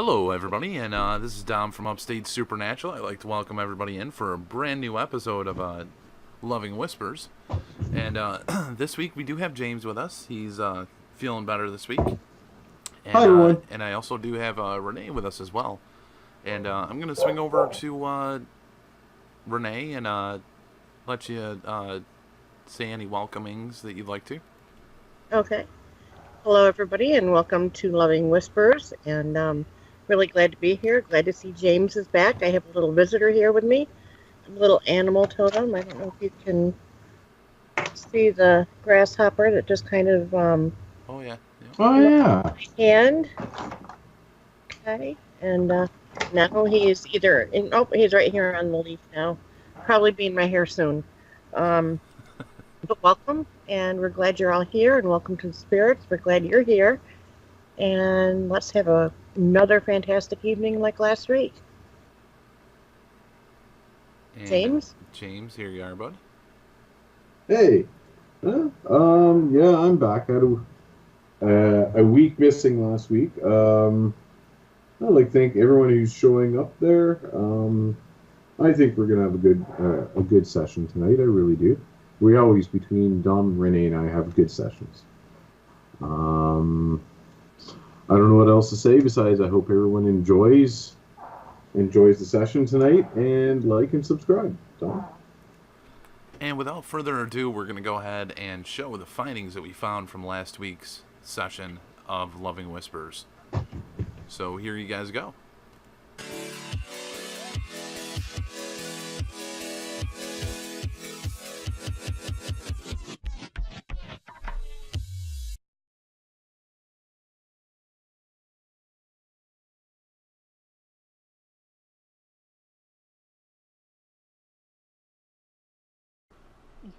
Hello, everybody, and this is Dom from Upstate Supernatural. I'd like to welcome everybody in for a brand new episode of Loving Whispers. And this week we do have James with us. He's feeling better this week. Hi, And everyone. and I also do have Renee with us as well. And I'm going to swing over to Renee and let you say any welcomings that you'd like to. Okay. Hello, everybody, and welcome to Loving Whispers. And really glad to be here. Glad to see James is back. I have a little visitor here with me, a little animal totem. I don't know if you can see the grasshopper that just kind of Oh, yeah. Oh, yeah. hand. Okay. And now he's either in. Oh, he's right here on the leaf now. Probably be in my hair soon. But welcome, and we're glad you're all here, and welcome to the spirits. We're glad you're here, and let's have another fantastic evening like last week. And, James? James, here you are, bud. Hey. Yeah, I'm back. I had a week missing last week. I'd like to thank everyone who's showing up there. I think we're gonna have a good session tonight. I really do. We always, between Dom, Renee, and I, have good sessions. I don't know what else to say besides I hope everyone enjoys the session tonight, and like and subscribe. Dom? And without further ado, we're going to go ahead and show the findings that we found from last week's session of Loving Whispers. So here you guys go.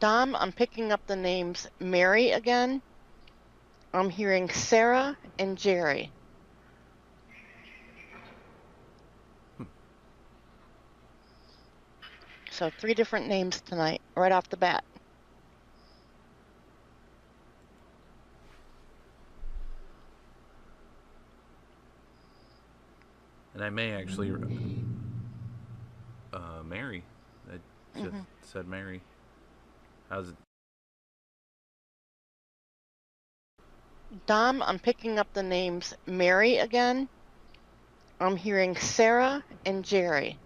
Dom, I'm picking up the names Mary again. I'm hearing Sarah and Jerry. So 3 different names tonight, right off the bat. And I may actually... Mary. I just said Mary. How's it? Dom, I'm picking up the names Mary again. I'm hearing Sarah and Jerry.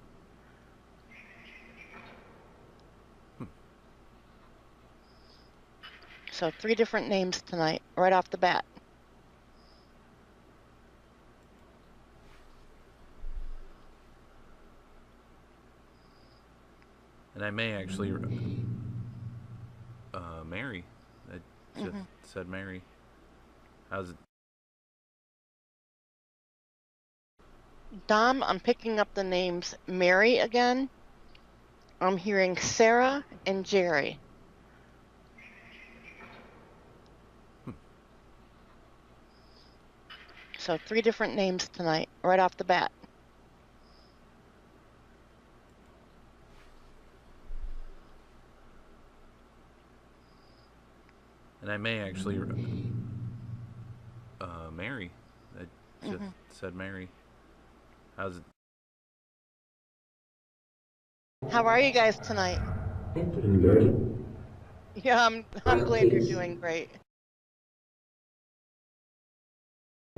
So 3 different names tonight, right off the bat. And I may actually... Mary. I just said Mary. How's it? Dom, I'm picking up the names Mary again. I'm hearing Sarah and Jerry. So 3 different names tonight, right off the bat. And I may actually... Mary. I just said Mary. How's it? How are you guys tonight? Doing good. Yeah, I'm glad you're doing great.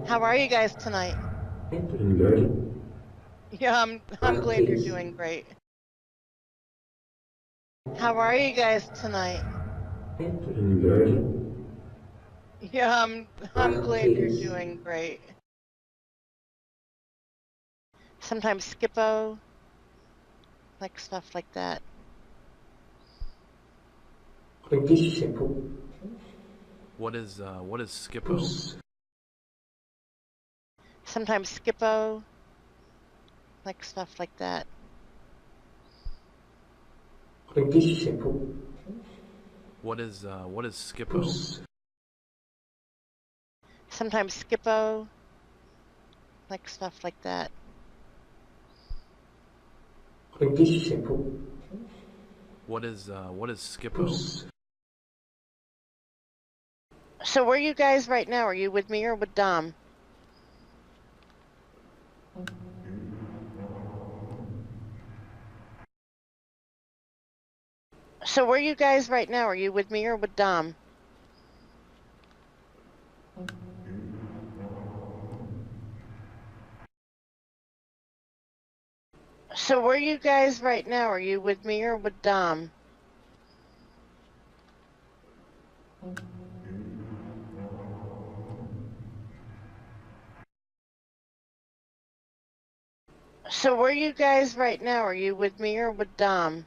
How are you guys tonight? Doing good. Yeah, I'm glad you're doing great. How are you guys tonight? Doing good. Yeah, I'm glad you're doing great. Sometimes Skippo, like stuff like that. What is Skippo? Sometimes Skippo, like stuff like that. What is Skippo? Sometimes Skippo, like stuff like that. What is Skippo? So where are you guys right now? Are you with me or with Dom? So where are you guys right now? Are you with me or with Dom? So where are you guys right now? Are you with me or with Dom? So where are you guys right now? Are you with me or with Dom?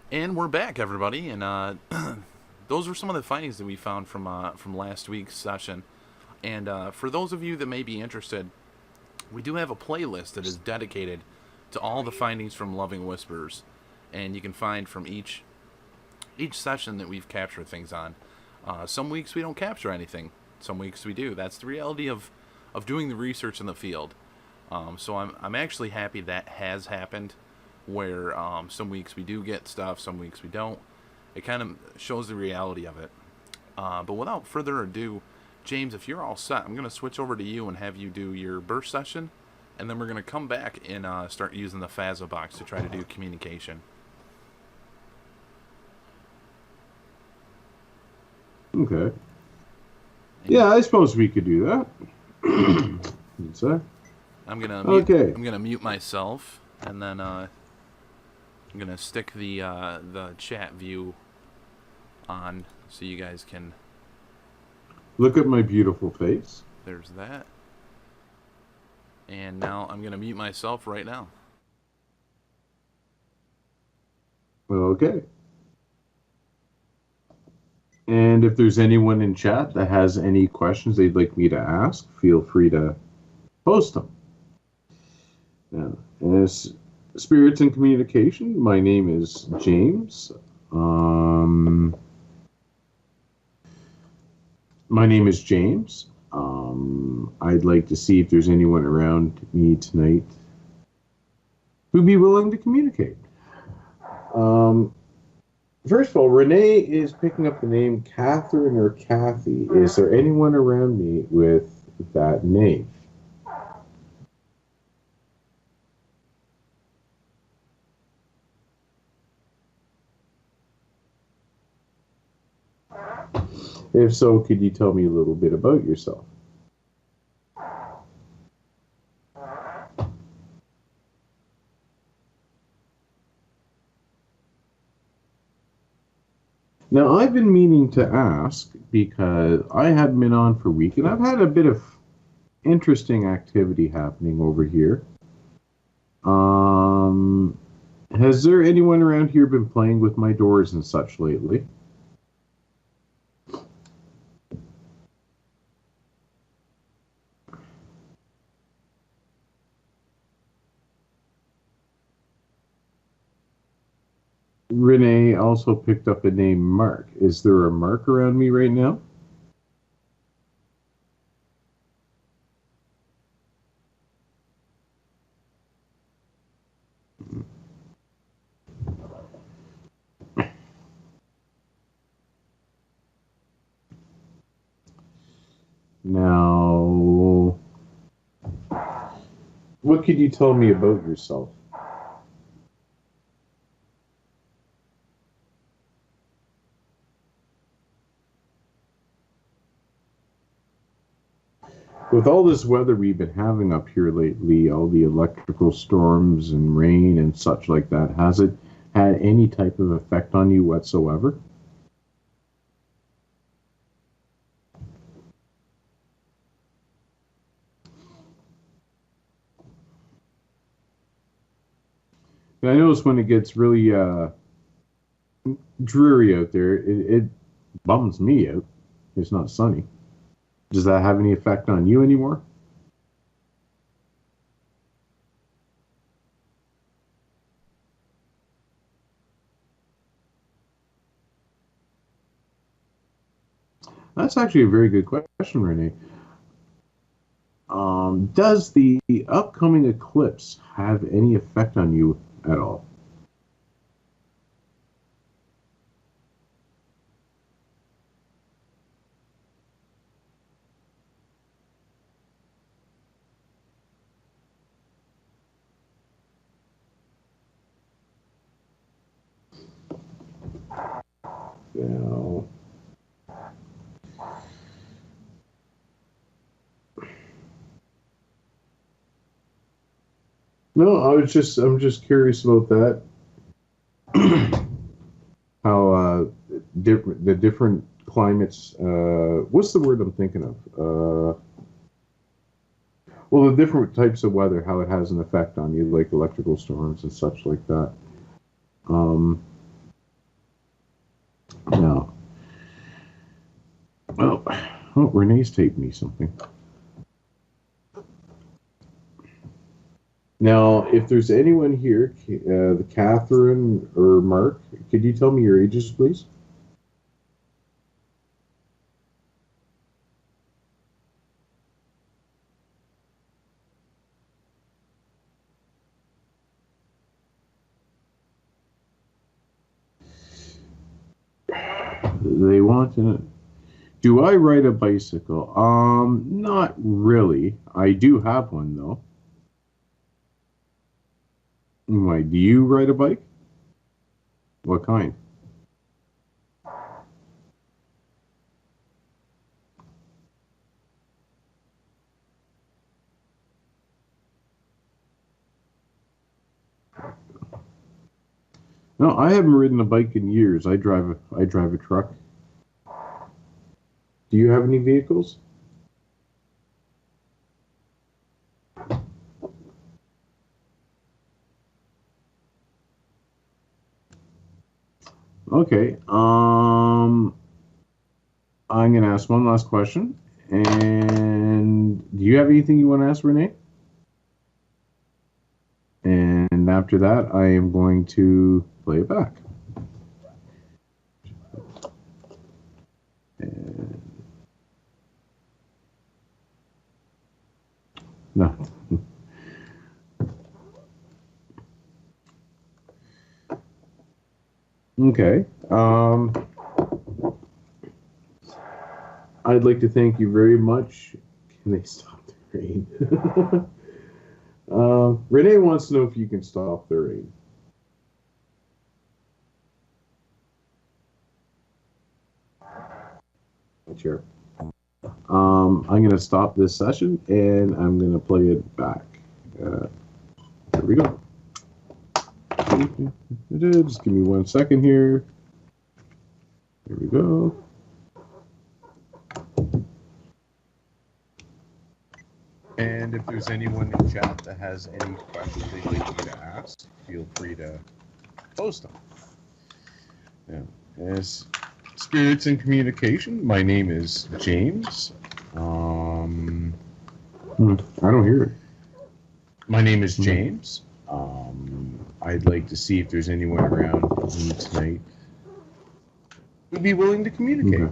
And we're back, everybody. And those were some of the findings that we found from last week's session. And for those of you that may be interested, we do have a playlist that is dedicated to all the findings from Loving Whispers, and you can find from each session that we've captured things on. Some weeks we don't capture anything. Some weeks we do. That's the reality of doing the research in the field. So I'm actually happy that has happened, where some weeks we do get stuff, some weeks we don't. It kind of shows the reality of it. But without further ado, James, if you're all set, I'm going to switch over to you and have you do your burst session, and then we're going to come back and start using the FASA box to try to do communication. Okay. Yeah, I suppose we could do that. I'm gonna mute myself, and then I'm gonna stick the chat view on so you guys can look at my beautiful face. There's that. And now I'm gonna mute myself right now. Okay. And if there's anyone in chat that has any questions they'd like me to ask, feel free to post them. Now, as Spirits and Communication, my name is James. I'd like to see if there's anyone around me tonight who'd be willing to communicate. First of all, Renee is picking up the name Catherine or Kathy. Is there anyone around me with that name? If so, could you tell me a little bit about yourself? Now, I've been meaning to ask because I haven't been on for a week, and I've had a bit of interesting activity happening over here. Has there anyone around here been playing with my doors and such lately? Renee also picked up a name Mark. Is there a Mark around me right now? Now, what could you tell me about yourself? With all this weather we've been having up here lately, all the electrical storms and rain and such like that, has it had any type of effect on you whatsoever? And I notice when it gets really dreary out there, it bums me out. It's not sunny. Does that have any effect on you anymore? That's actually a very good question, Renee. Does the upcoming eclipse have any effect on you at all? No. No, I'm just curious about that. How the different climates. What's the word I'm thinking of? Well, the different types of weather, how it has an effect on you, like electrical storms and such like that. Um, no. Oh, Renee's taped me something. Now, if there's anyone here, the Catherine or Mark, could you tell me your ages, please? They want to know. Do I ride a bicycle? Not really. I do have one though. Why, do you ride a bike? What kind? No, I haven't ridden a bike in years. I drive a truck. Do you have any vehicles? Okay. I'm gonna ask one last question. And do you have anything you want to ask Renee? And after that, I am going to play it back. And no. Okay. I'd like to thank you very much. Can they stop the rain? Renee wants to know if you can stop the rain. Sure. I'm going to stop this session and I'm going to play it back. Here we go. Just give me 1 second here. Here we go. And if there's anyone in chat that has any questions they'd like me to ask, feel free to post them. Yeah. As Spirits in Communication, my name is James. I don't hear it. My name is James. I'd like to see if there's anyone around me tonight who'd be willing to communicate.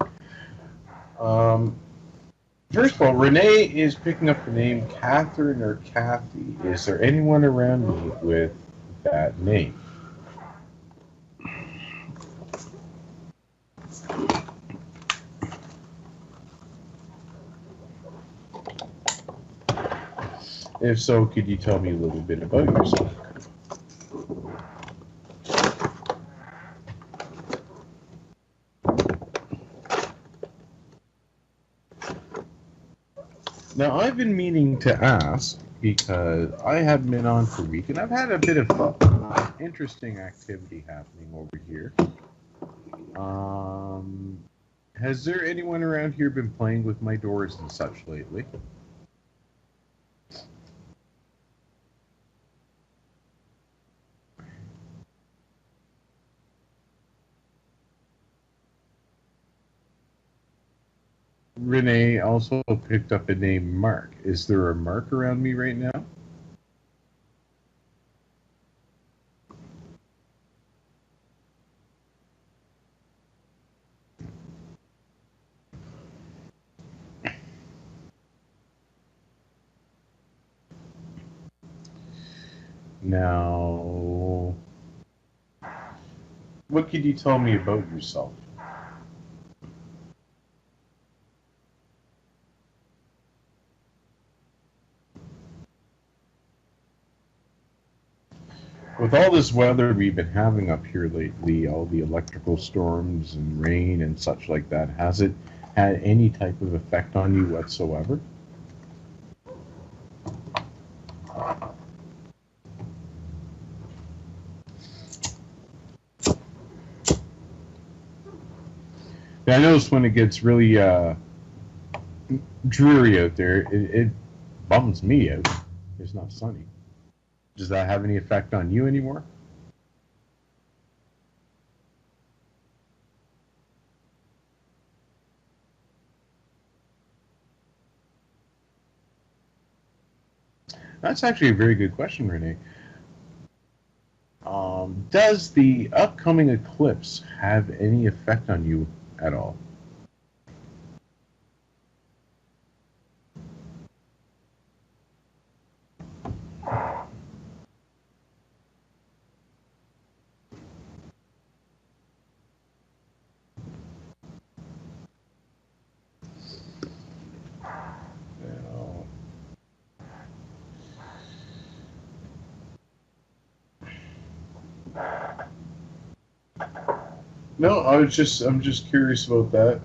Okay. First of all, Renee is picking up the name Catherine or Kathy. Is there anyone around me with that name? If so, could you tell me a little bit about yourself? Now, I've been meaning to ask because I haven't been on for a week, and I've had a bit of interesting activity happening over here. Has there anyone around here been playing with my doors and such lately? Renee also picked up a name Mark. Is there a Mark around me right now? Now, what could you tell me about yourself? With all this weather we've been having up here lately, all the electrical storms and rain and such like that, has it had any type of effect on you whatsoever? Yeah, I notice when it gets really dreary out there, it bums me out. It's not sunny. Does that have any effect on you anymore? That's actually a very good question, Renee. Does the upcoming eclipse have any effect on you at all? No. No, I'm just curious about that.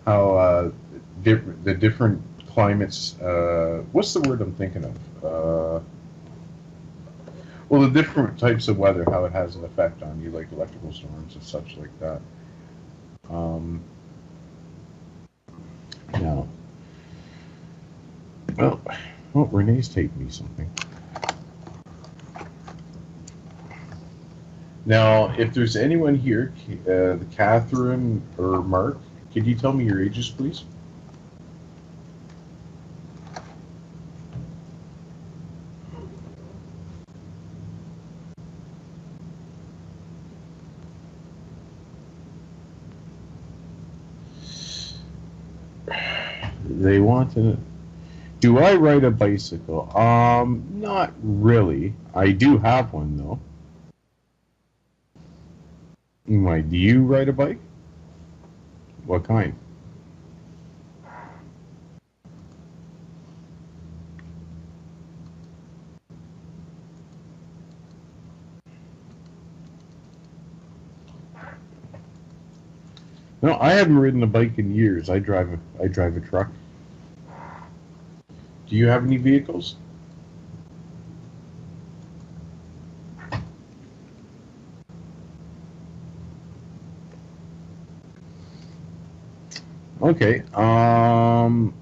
How the different climates. What's the word I'm thinking of? Well, the different types of weather, how it has an effect on you, like electrical storms and such like that. Now, well, Renee's taped me something. Now, if there's anyone here, Catherine or Mark, could you tell me your ages, please? They want to. Do I ride a bicycle? Not really. I do have one though. Why, do you ride a bike? What kind? No, I haven't ridden a bike in years. I drive a truck. Do you have any vehicles? Okay. I'm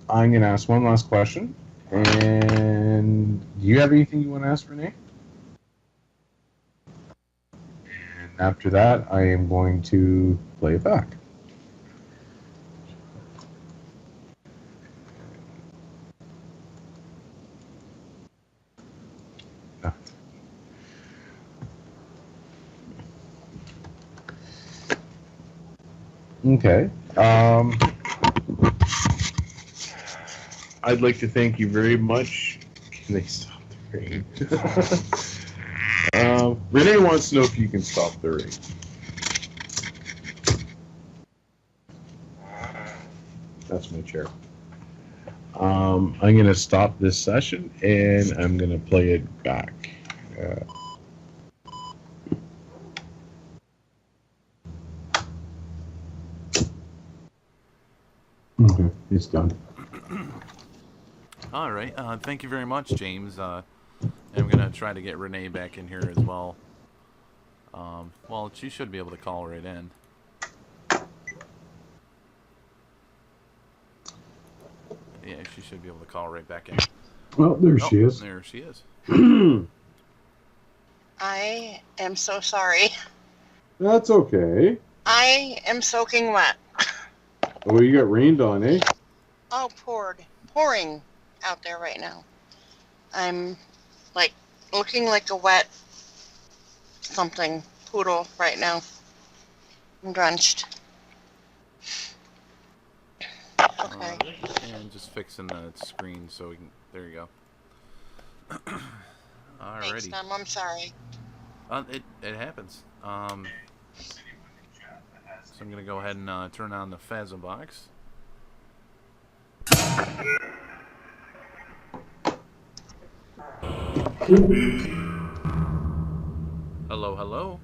gonna ask one last question. And do you have anything you want to ask, Renee? And after that, I am going to play it back. Okay. I'd like to thank you very much. Can they stop the rain? Renee wants to know if you can stop the rain. That's my chair. I'm going to stop this session and I'm going to play it back. Okay, it's done. All right. Thank you very much, James. And I'm going to try to get Renee back in here as well. Well, she should be able to call right in. Yeah, she should be able to call right back in. Well, there she is. There she is. I am so sorry. That's okay. I am soaking wet. Oh, you got rained on, eh? Oh, pouring out there right now. I'm like looking like a wet something poodle right now. I'm drenched. Okay. And just fixing the screen so we can. There you go. Thanks, Alrighty. Tom. I'm sorry. It happens. So I'm gonna go ahead and turn on the Phasma box. Hello, hello.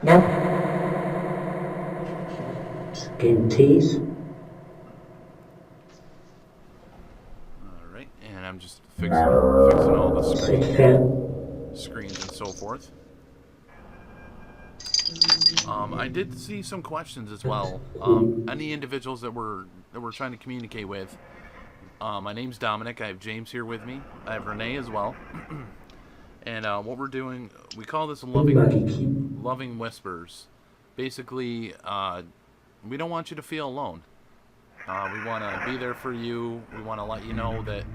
No. Skin teeth. Alright, and I'm just fixing all the Sit fair. screens and so forth. I did see some questions as well. Any individuals that we're trying to communicate with. My name's Dominic. I have James here with me. I have Renee as well. And what we're doing, we call this loving whispers. Basically, we don't want you to feel alone. We want to be there for you. We want to let you know that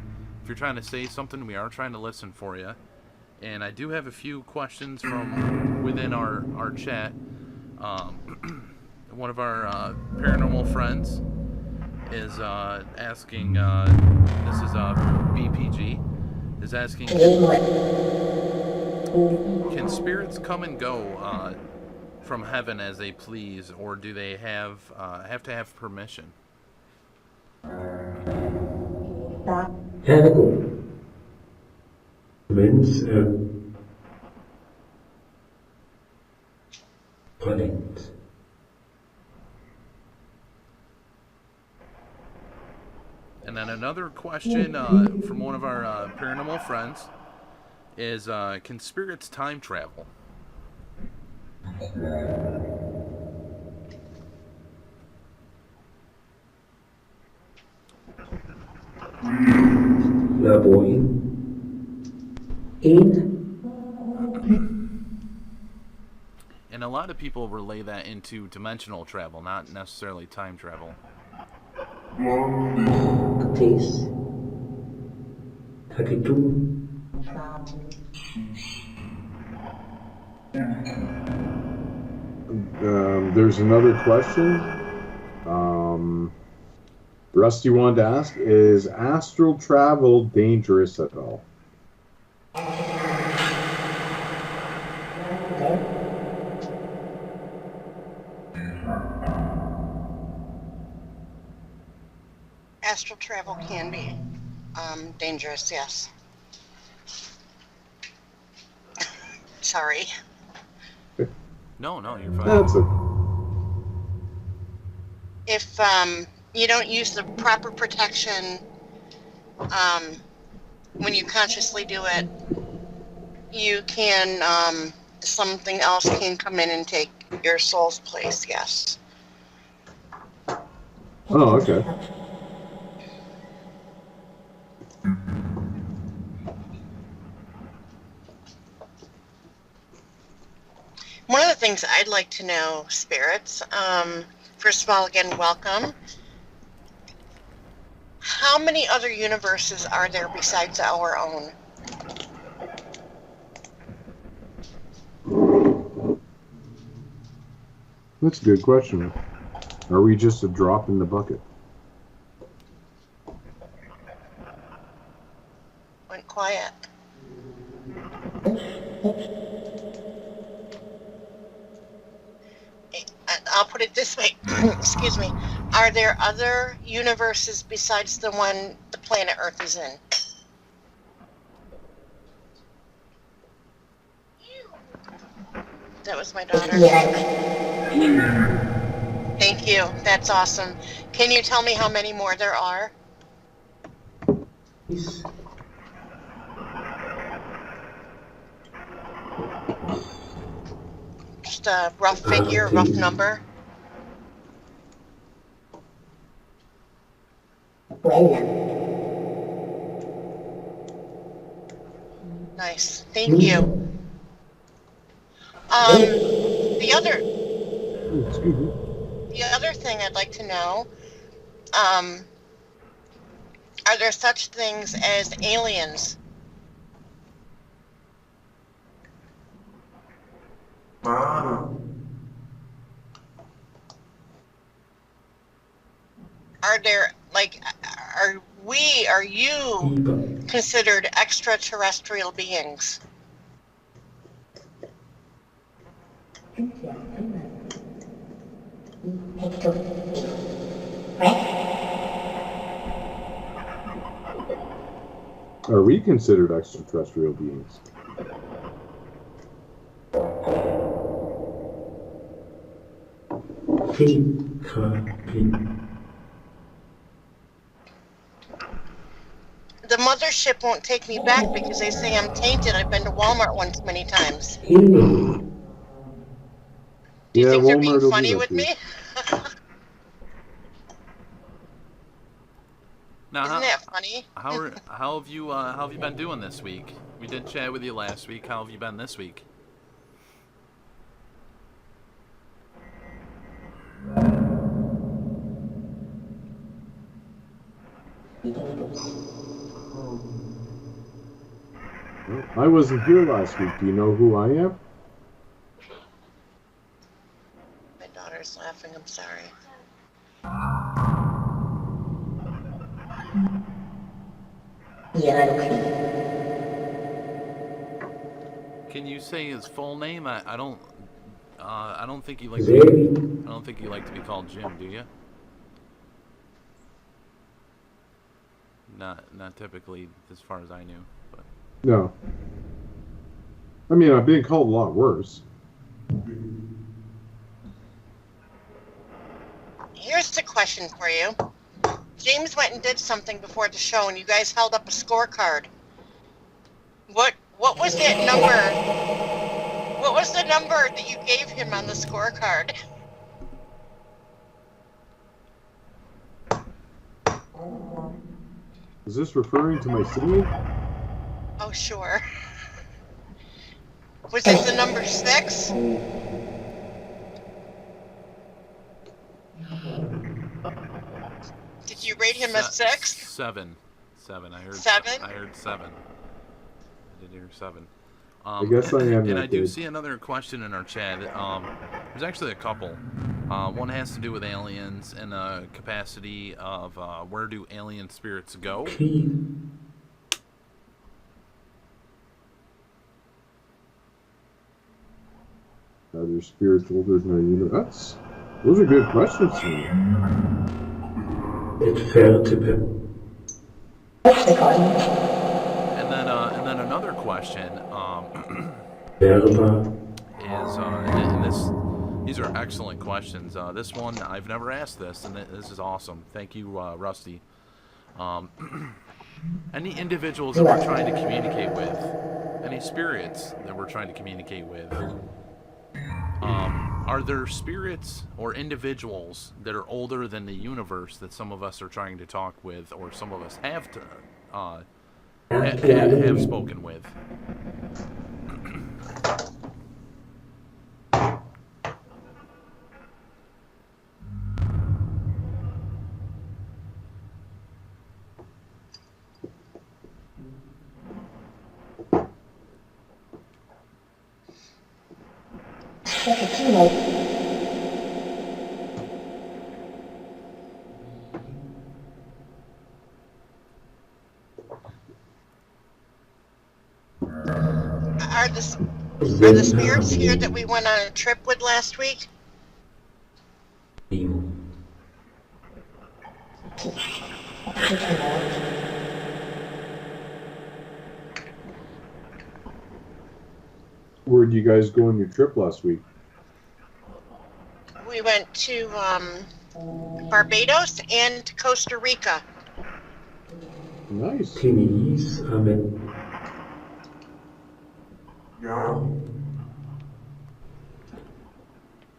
if you're trying to say something, we are trying to listen for you. And I do have a few questions from within our chat. One of our paranormal friends is asking, this is BPG, is asking, can spirits come and go from heaven as they please, or do they have to have permission? Heaven. Means planet. And then another question from one of our paranormal friends is, can spirits time travel? La boy. In. And a lot of people relay that into dimensional travel, not necessarily time travel. Taste. Takitu. There's another question. Rusty wanted to ask, is astral travel dangerous at all? Astral travel can be dangerous, yes. Sorry. No, you're fine. That's it. If you don't use the proper protection when you consciously do it, you can, something else can come in and take your soul's place, yes. Oh, okay. One of the things I'd like to know, spirits, first of all, again, welcome. How many other universes are there besides our own? That's a good question. Are we just a drop in the bucket? Went quiet. I'll put it this way. Excuse me. Are there other universes besides the one the planet Earth is in? That was my daughter. Thank you. That's awesome. Can you tell me how many more there are? Just a rough figure, rough number. Nice. Thank you. The other thing I'd like to know, are there such things as aliens? are there, like, are you Über. considered extraterrestrial beings? Are we considered extraterrestrial beings? PKP. The mothership won't take me back because they say I'm tainted. I've been to Walmart one too many times. Himmel. Do you Yeah, think they're being Walmart will do funny that with to you. me? Now, Isn't that funny? how have you been doing this week? We did chat with you last week. How have you been this week? Well, I wasn't here last week. Do you know who I am? My daughter's laughing. I'm sorry. Can you say his full name? I don't think you like Very. I don't think you like to be called Jim, do you? Not typically, as far as I knew. But No. I mean, I've been called a lot worse. Here's the question for you. James went and did something before the show, and you guys held up a scorecard. What was that number? What was the number that you gave him on the scorecard? Is this referring to my singing? Oh, sure. Was it the number 6? Did you rate him a 6? 7. I heard 7? I heard 7. I did hear 7. I guess I am And that I do good. see another question in our chat. There's actually a couple. One has to do with aliens and the capacity of where do alien spirits go? P. Are there spirits older than our universe? Those are good questions to me. Entfernte. And then another question Verba. is and these are excellent questions. This one I've never asked this, and this is awesome. Thank you, Rusty. Any individuals that we're trying to communicate with, any spirits that we're trying to communicate with, are there spirits or individuals that are older than the universe that some of us are trying to talk with, or some of us have to have spoken with? Are the spirits here that we went on a trip with last week? Where'd you guys go on your trip last week? We went to Barbados and to Costa Rica. Nice. Tinis. Amen.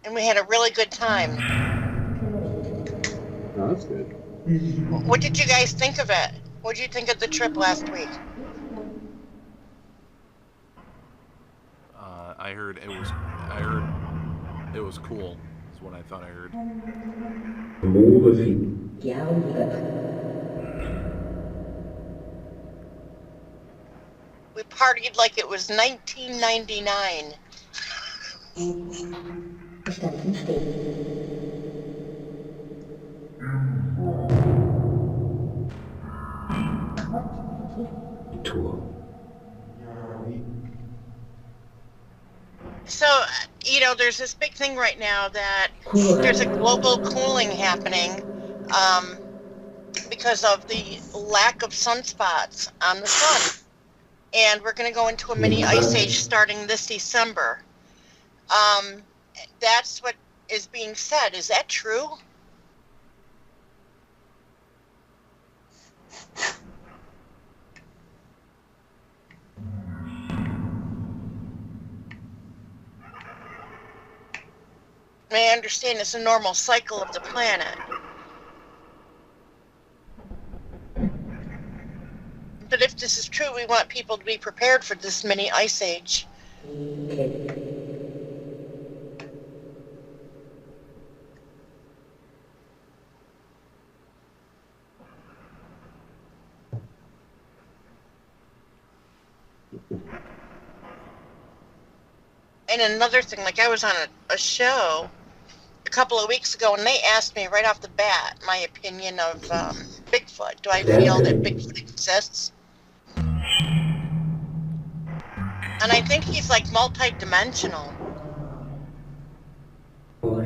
And we had a really good time. Oh, that's good. What did you guys think of it? What did you think of the trip last week? I heard it was cool. Is what I thought I heard. We partied like it was 1999. Tour. So, there's this big thing right now that there's a global cooling happening because of the lack of sunspots on the sun. And we're going to go into a mini ice age starting this December. That's what is being said. Is that true? I understand it's a normal cycle of the planet. But if this is true, we want people to be prepared for this mini ice age. And another thing, like I was on a show a couple of weeks ago, and they asked me right off the bat my opinion of Bigfoot. Do I feel that Bigfoot exists? And I think he's like multi-dimensional. And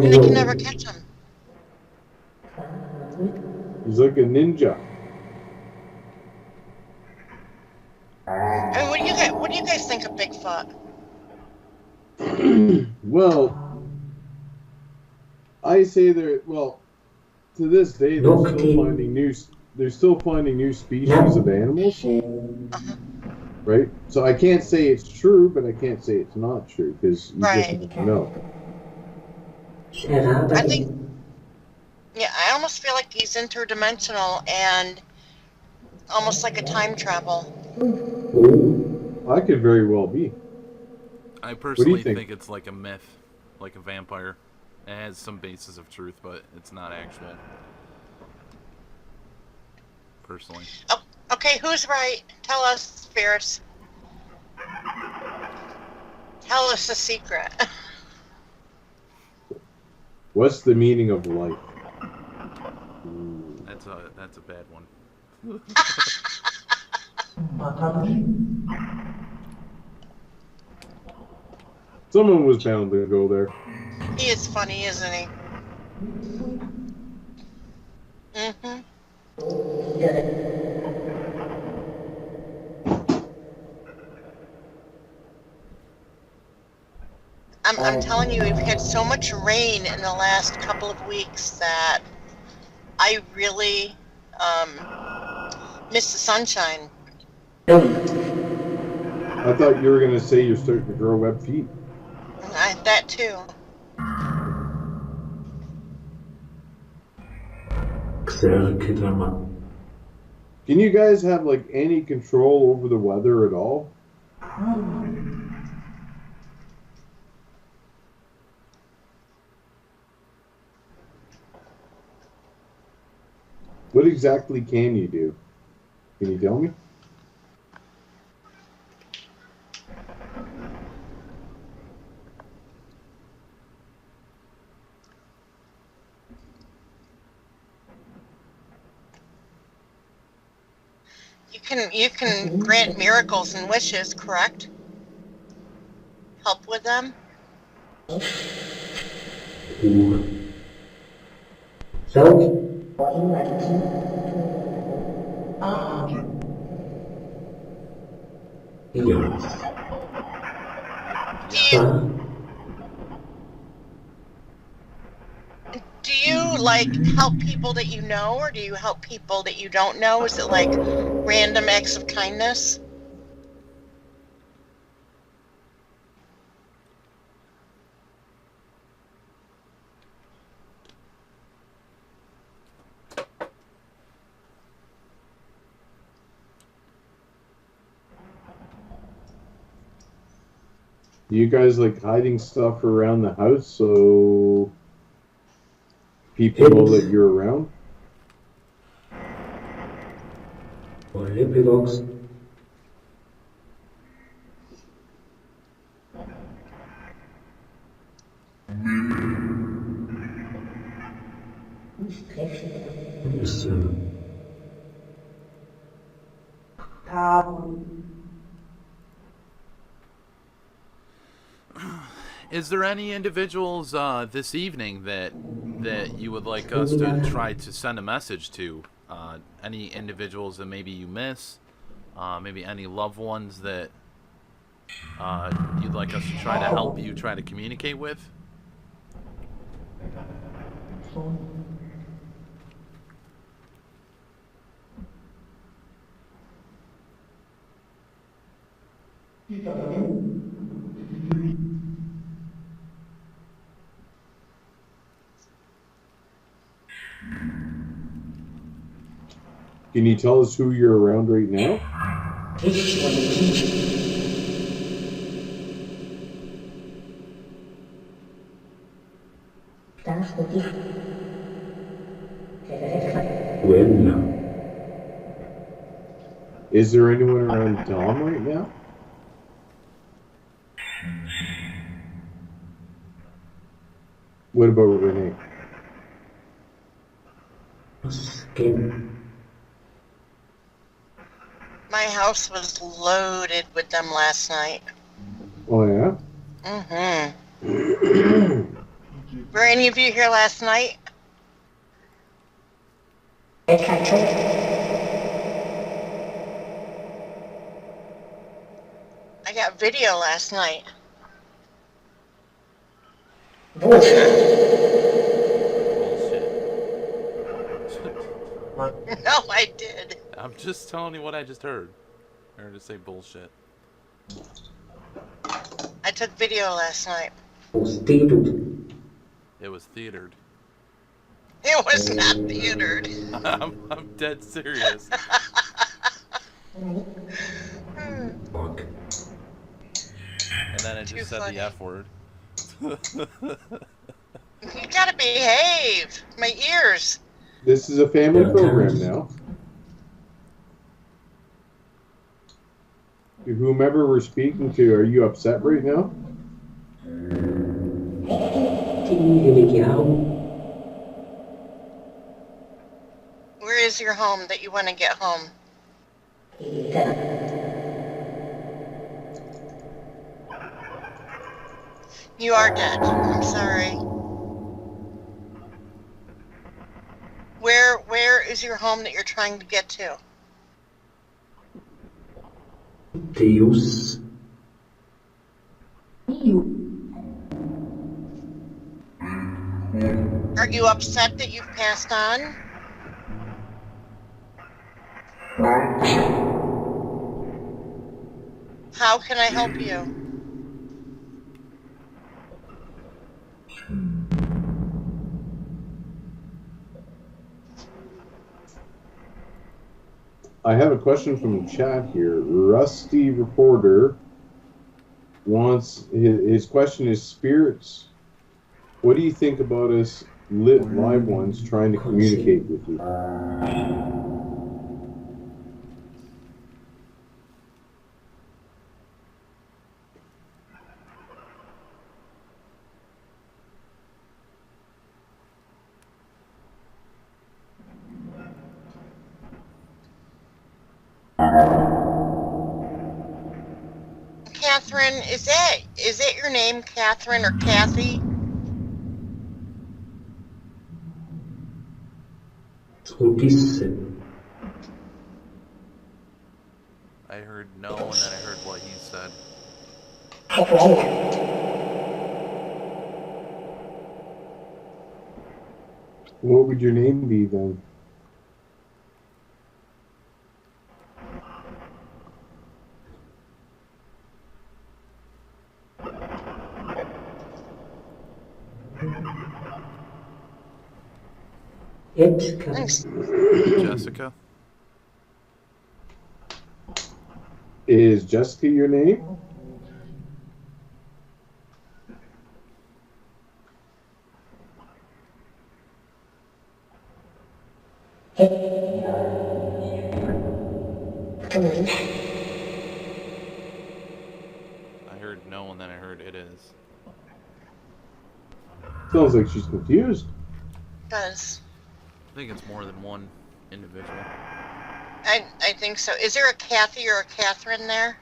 they can never catch him. He's like a ninja. I mean, what do you guys think of Bigfoot? Well, I say to this day they're still finding new species of animals. Uh-huh. Right? So I can't say it's true, but I can't say it's not true because you Right. just don't know. I think, I almost feel like he's interdimensional and almost like a time travel. I could very well be. I personally think? think it's like a myth, like a vampire. It has some basis of truth, but it's not actual. Personally. Oh, okay, who's right? Tell us, Ferris. Tell us the secret. What's the meaning of life? That's a bad one. Someone was bound to go there. He is funny, isn't he? Mm-hmm. I'm telling you, we've had so much rain in the last couple of weeks that I really miss the sunshine. I thought you were going to say you're starting to grow web feet. That too. Can you guys have like any control over the weather at all? What exactly can you do? Can you tell me? You can grant miracles and wishes, correct? Help with them? Do you like help people that you know, or do you help people that you don't know? Is it like random acts of kindness? Do you guys like hiding stuff around the house so people know that you're around? Is there any individuals this evening that you would like us to try to send a message to? Any individuals that maybe you miss? Maybe any loved ones that you'd like us to try to help you try to communicate with? Can you tell us who you're around right now? When Is there anyone around Dom right now? What about Renee? skin My house was loaded with them last night. Oh, yeah? Mm-hmm. Were any of you here last night? I got video last night. No, I did. I'm just telling you what I just heard. I heard it say bullshit. I took video last night. Upstate. It was theatered. It was not theatered. I'm dead serious. Fuck. And then it Too just said funny. the F word. You gotta behave. My ears. This is a family program now. Whomever we're speaking to, are you upset right now? Where is your home that you want to get home? You are dead. I'm sorry. Where is your home that you're trying to get to? Deus. Are you upset that you've passed on? How can I help you? I have a question from the chat here. Rusty Reporter wants, his question is, spirits, what do you think about us lit live ones trying to communicate with you? Catherine, is it your name, Catherine or Kathy? Listen. I heard no, and then I heard what he said. What would your name be then? Thanks. Jessica? Is Jessica your name? I heard no, and then I heard it is. Sounds like she's confused. Does. I think it's more than one individual. I think so. Is there a Kathy or a Catherine there?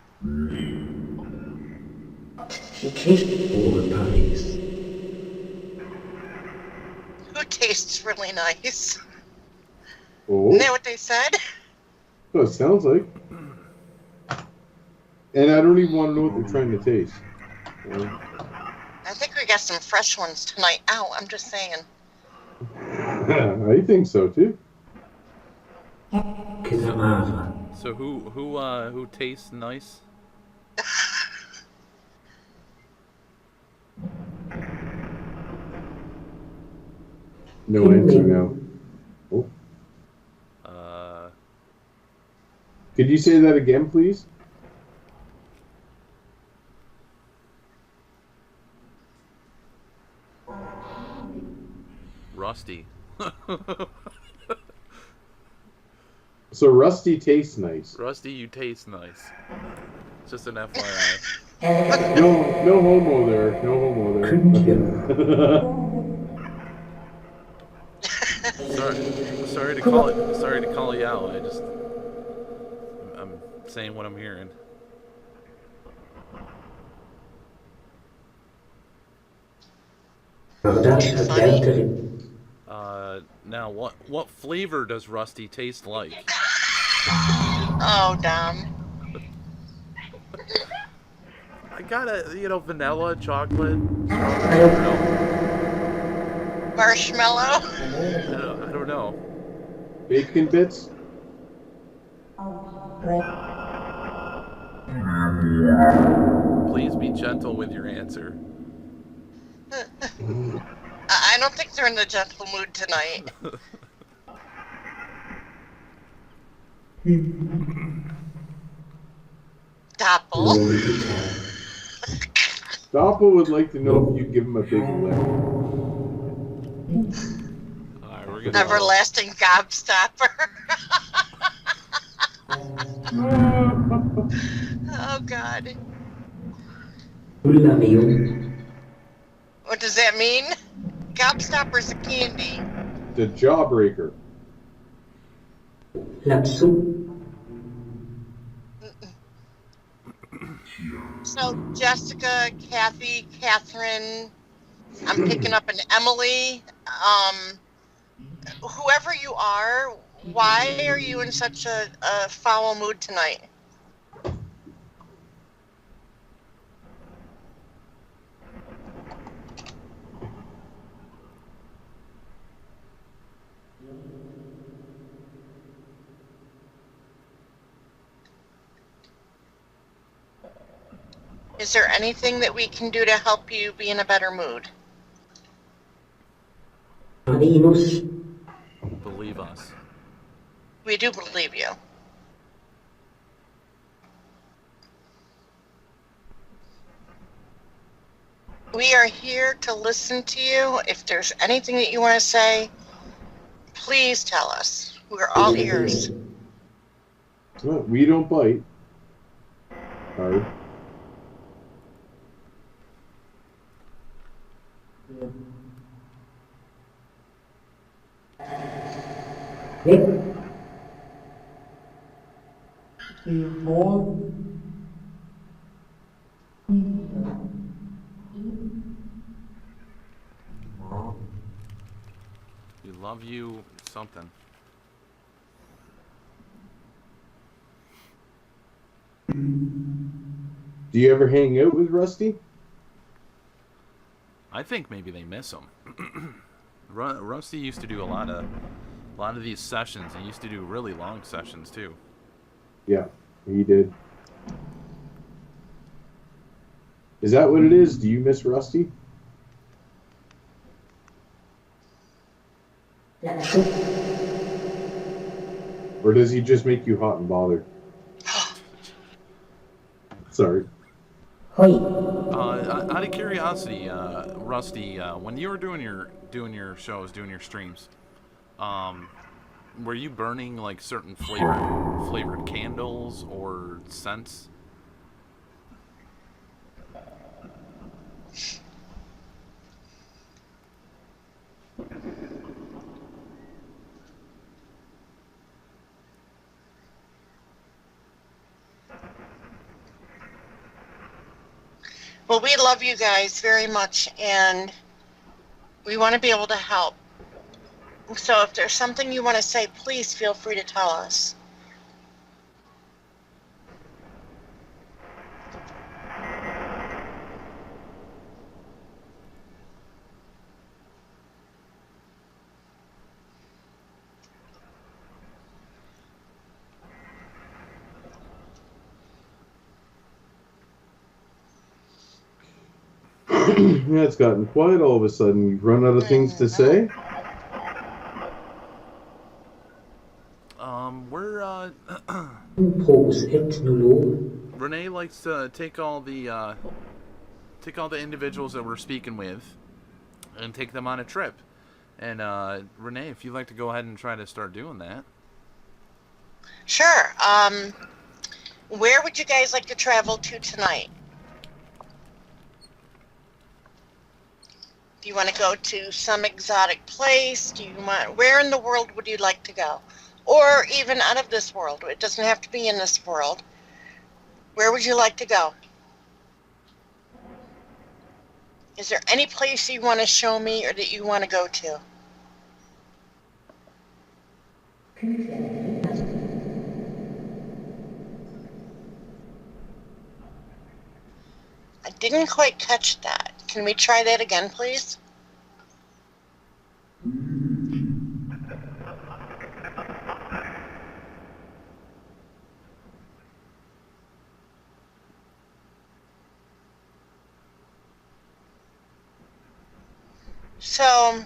He tastes all pies. Who tastes really nice? Oh, Isn't that what they said? so it sounds like. And I don't even want to know what they're trying to taste. I think we got some fresh ones tonight. Ow, I'm just saying. I think so too. Kinamara. So who tastes nice? No answer now. Oh. Could you say that again, please? Rusty. So Rusty tastes nice. Rusty, you taste nice. Just an FYI. No homo there. No homo there. Sorry to call you out. I'm saying what I'm hearing. Now what flavor does Rusty taste like? Oh, Dom. I got vanilla, chocolate, Marshmallow. I don't know. Bacon bits? Please be gentle with your answer. I don't think they're in a gentle mood tonight. Doppel. Doppel would like to know if you give him a big lip. Alright, we're gonna Everlasting gobstopper. Oh, God. What does that mean? Gobstopper's a candy. The jawbreaker. So, Jessica, Kathy, Catherine, I'm picking up an Emily. Whoever you are, why are you in such a foul mood tonight? Is there anything that we can do to help you be in a better mood? believe us. We do believe you. We are here to listen to you. If there's anything that you want to say, please tell us. We're all ears. Well, we don't bite. Hard. We love you something. Do you ever hang out with Rusty? I think maybe they miss him. Rusty used to do a lot of these sessions. He used to do really long sessions too. Yeah, he did. Is that what it is? Do you miss Rusty? Or does he just make you hot and bothered? Sorry. Out of curiosity, Rusty, when you were doing your shows, doing your streams, were you burning like certain flavored candles or scents? Well, we love you guys very much, and we want to be able to help. So if there's something you want to say, please feel free to tell us. Yeah, it's gotten quiet all of a sudden. You've run out of things to say? We're Impulse Ethnologue. Renee likes to take all the individuals that we're speaking with and take them on a trip. And Renee, if you'd like to go ahead and try to start doing that. Sure. Where would you guys like to travel to tonight? Do you want to go to some exotic place? Where in the world would you like to go? Or even out of this world. It doesn't have to be in this world. Where would you like to go? Is there any place you want to show me or that you want to go to? I didn't quite catch that. Can we try that again, please? So,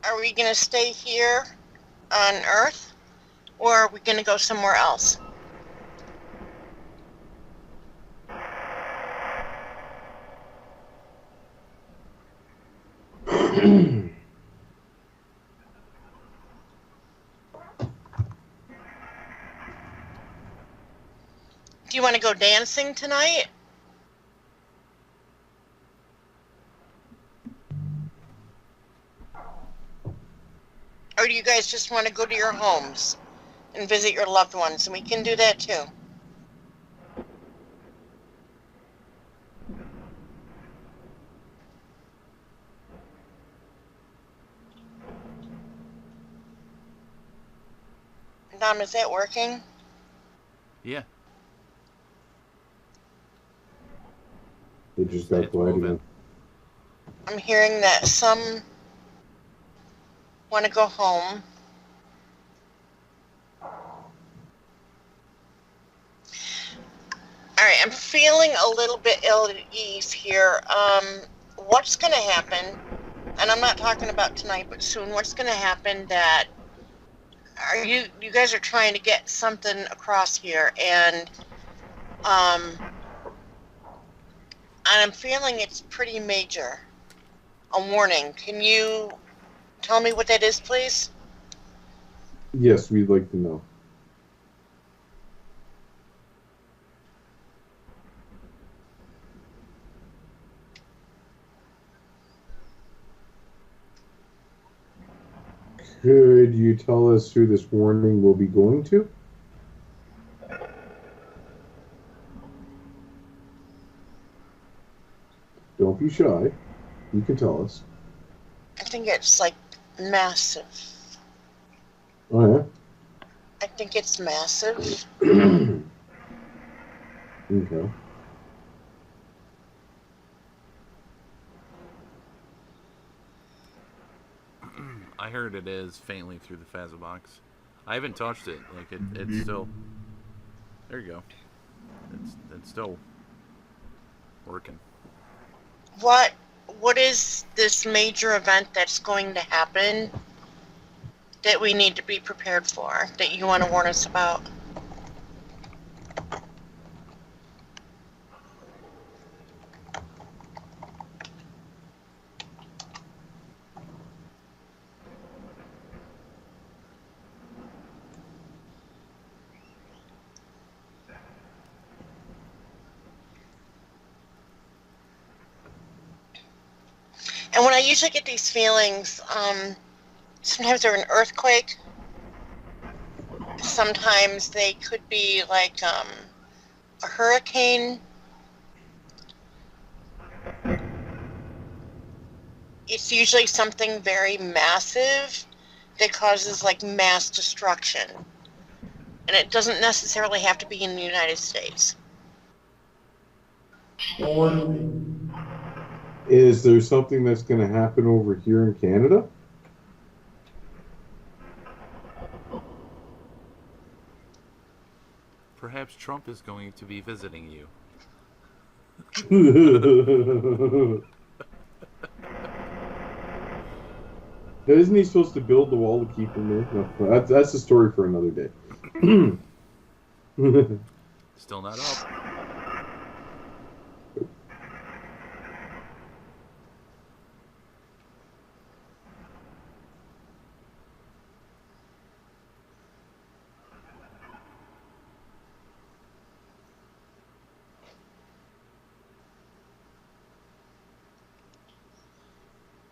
are we going to stay here on Earth, or are we going to go somewhere else? Do you want to go dancing tonight? Or do you guys just want to go to your homes and visit your loved ones? And we can do that too. Dom, is that working? Yeah. It just got quiet again. I'm hearing that some want to go home. All right, I'm feeling a little bit ill at ease here. What's going to happen, and I'm not talking about tonight, but soon, what's going to happen that you guys are trying to get something across here, and I'm feeling it's pretty major. A warning. Can you tell me what that is, please? Yes, we'd like to know. Could you tell us who this warning will be going to? Don't be shy. You can tell us. I think it's like massive. Oh, I think it's massive. yeah? Okay. I heard it is faintly through the Fazza box. I haven't touched it. Like it's still. There you go. It's still working. What is this major event that's going to happen that we need to be prepared for, that you want to warn us about? And when I usually get these feelings, sometimes they're an earthquake, sometimes they could be like a hurricane. It's usually something very massive that causes like mass destruction. And it doesn't necessarily have to be in the United States. Is there something that's going to happen over here in Canada? Perhaps Trump is going to be visiting you. Isn't he supposed to build the wall to keep him there? No, that's a story for another day. Still not up.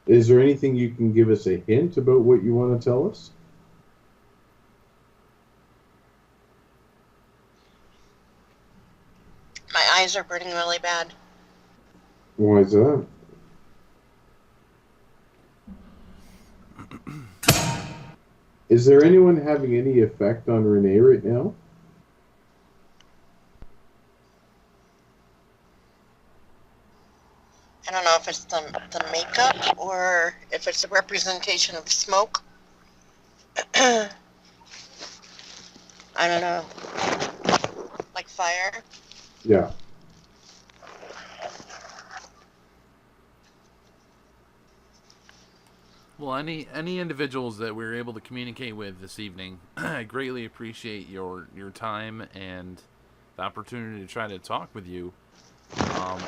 Is there anything you can give us a hint about what you want to tell us? My eyes are burning really bad. Why is that? Is there anyone having any effect on Renee right now? I don't know if it's the makeup or if it's a representation of smoke. I don't know. Like fire? Yeah. Well, any individuals that we were able to communicate with this evening, I greatly appreciate your time and the opportunity to try to talk with you.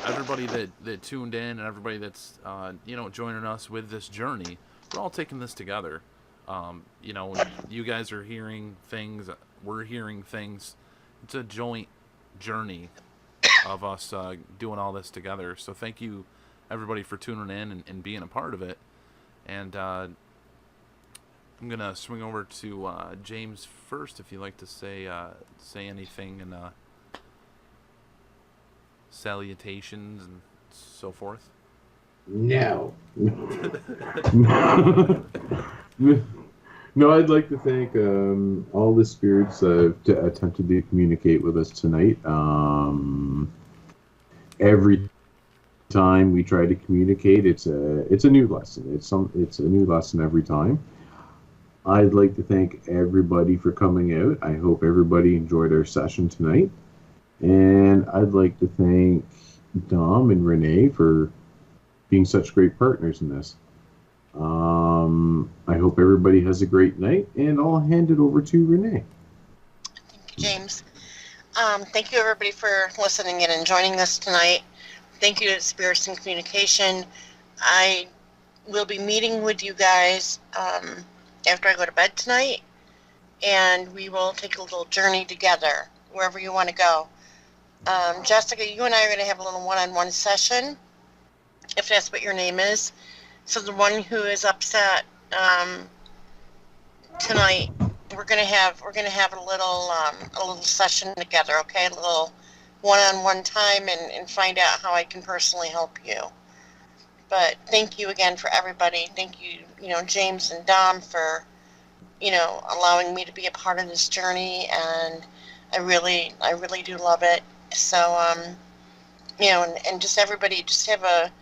Everybody that tuned in and everybody that's joining us with this journey, we're all taking this together. You guys are hearing things, we're hearing things. It's a joint journey of us doing all this together. So thank you, everybody, for tuning in and being a part of it. And I'm gonna swing over to James first, if you'd like to say anything and salutations and so forth. No. No, I'd like to thank all the spirits that attempted to communicate with us tonight. Every time we try to communicate, it's a new lesson. It's a new lesson every time. I'd like to thank everybody for coming out. I hope everybody enjoyed our session tonight. And I'd like to thank Dom and Renee for being such great partners in this. I hope everybody has a great night, and I'll hand it over to Renee. Thank you, James. Thank you, everybody, for listening in and joining us tonight. Thank you to Spirits in Communication. I will be meeting with you guys after I go to bed tonight, and we will take a little journey together, wherever you want to go. Jessica, you and I are going to have a little one-on-one session, if that's what your name is. So the one who is upset tonight, we're gonna have a little session together, okay? A little one-on-one time and find out how I can personally help you. But thank you again for everybody. Thank you, James and Dom for, allowing me to be a part of this journey, and I really do love it. So and just everybody just have a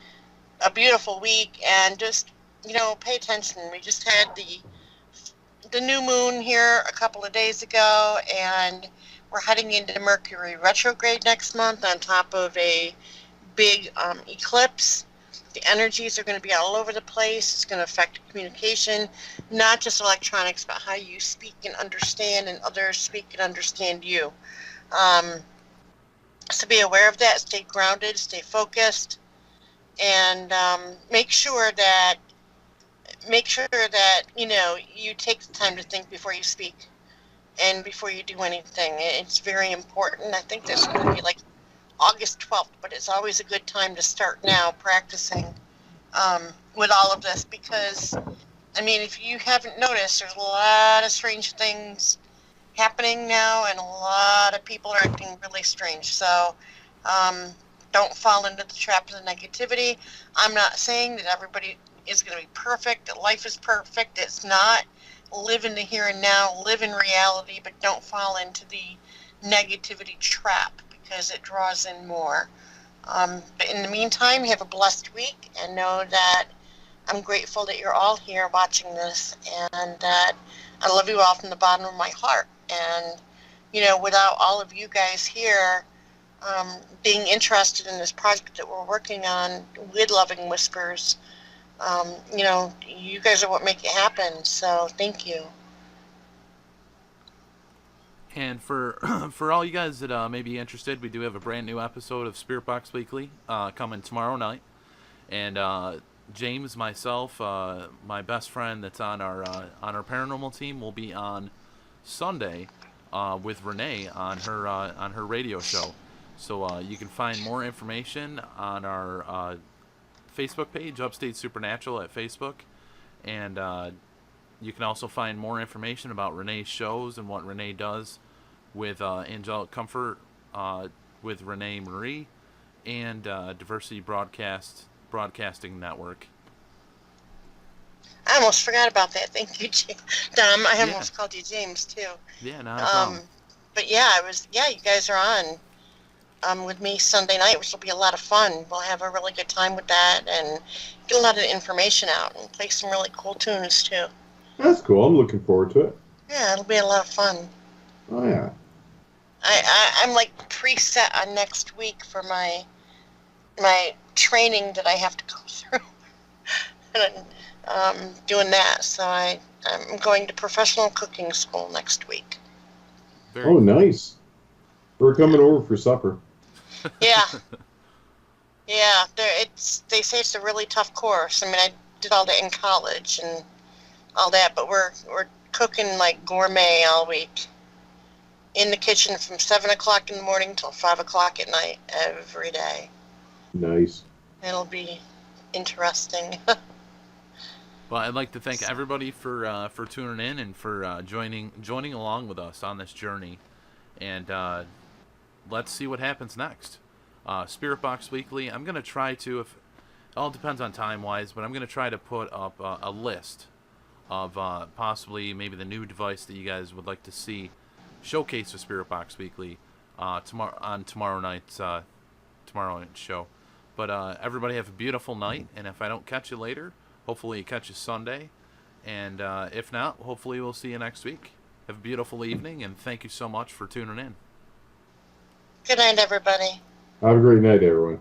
beautiful week, and just pay attention. We just had the new moon here a couple of days ago, and we're heading into Mercury retrograde next month on top of a big eclipse. The energies are going to be all over the place. It's going to affect communication, not just electronics, but how you speak and understand, and others speak and understand you. So be aware of that. Stay grounded, stay focused, and make sure that you take the time to think before you speak and before you do anything. It's very important. I think there's going to be like August 12th, but it's always a good time to start now practicing with all of this, because if you haven't noticed, there's a lot of strange things happening now, and a lot of people are acting really strange. So don't fall into the trap of the negativity. I'm not saying that everybody is going to be perfect, that life is perfect. It's not. Live in the here and now, live in reality, but don't fall into the negativity trap because it draws in more. But in the meantime, have a blessed week, and know that I'm grateful that you're all here watching this, and that I love you all from the bottom of my heart. And, without all of you guys here being interested in this project that we're working on with Loving Whispers, you guys are what make it happen. So thank you. And for for all you guys that may be interested, we do have a brand new episode of Spirit Box Weekly coming tomorrow night. And James, myself, my best friend that's on our paranormal team, will be on Sunday with Renee on her radio show. So you can find more information on our Facebook page, Upstate Supernatural at Facebook, and you can also find more information about Renee's shows and what Renee does with Angelic Comfort, with Renee Marie, and Diversity Broadcasting Network. I almost forgot about that. Thank you, Dom. I almost called you James too. Yeah, not a problem. But yeah, you guys are on with me Sunday night, which will be a lot of fun. We'll have a really good time with that and get a lot of information out and play some really cool tunes too. That's cool. I'm looking forward to it. Yeah, it'll be a lot of fun. Oh yeah. I'm like preset on next week for my training that I have to go through. And doing that, so I'm going to professional cooking school next week. Oh, nice. We're coming over for supper. Yeah. Yeah, they say it's a really tough course. I mean, I did all that in college and all that, but we're cooking like gourmet all week. In the kitchen from 7 o'clock in the morning till 5 o'clock at night every day. Nice. It'll be interesting. Well, I'd like to thank everybody for tuning in and for joining along with us on this journey. And let's see what happens next. Spirit Box Weekly, I'm going to try to, if it all depends on time-wise, but I'm going to try to put up a list of possibly maybe the new device that you guys would like to see showcase for Spirit Box Weekly tomorrow night's show. But everybody have a beautiful night, and if I don't catch you later, hopefully you catch you Sunday, and if not, hopefully we'll see you next week. Have a beautiful evening, and thank you so much for tuning in. Good night, everybody. Have a great night, everyone.